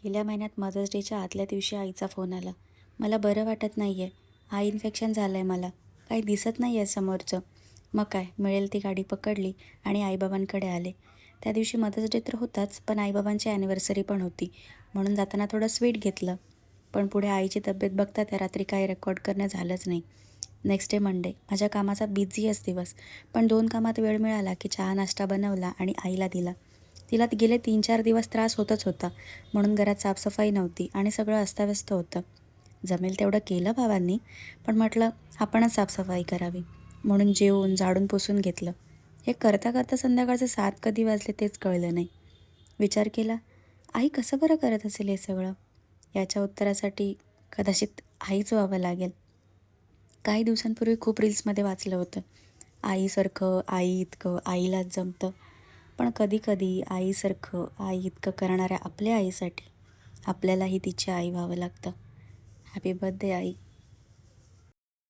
गेल्या महिन्यात मदर्स डेच्या आदल्या दिवशी आईचा फोन आला. मला बरं वाटत नाही आहे. आय इन्फेक्शन झालं आहे मला. काही दिसत नाही आहे समोरचं. मग काय, मिळेल ती गाडी पकडली आणि आईबाबांकडे आले. त्या दिवशी मदर्स डे तर होताच, पण आईबाबांची ॲनिव्हर्सरी पण होती. म्हणून जाताना थोडं स्वीट घेतलं. पण पुढे आईची तब्येत बघता त्या रात्री काही रेकॉर्ड करणं झालंच नाही. Next day Monday. माझ्या कामाचा बिझीच दिवस. पण 2 कामात वेळ मिळाला की चहा नाश्ता बनवला आणि आईला दिला. तिला गेले 3-4 दिवस त्रास होतच होता. म्हणून घरात साफसफाई नव्हती आणि सगळं अस्ताव्यस्त होतं. जमेल तेवढं केलं भावांनी, पण म्हटलं आपणच साफसफाई करावी. म्हणून जेवून झाडून पुसून घेतलं. हे करता करता संध्याकाळचे 7 कधी वाजले तेच कळलं नाही. विचार केला, आई कसं बरं करत असेल हे सगळं? याच्या उत्तरासाठी कदाचित आईच व्हावं लागेल. काही दिवसांपूर्वी खूप रील्समध्ये वाचलं होतं, आईसारखं आई इतकं आईलाच जमतं. पण कधीकधी आईसारखं आई इतकं करणाऱ्या आपल्या आईसाठी आपल्यालाही तिची आई व्हावं लागतं. हॅपी बर्थडे आई.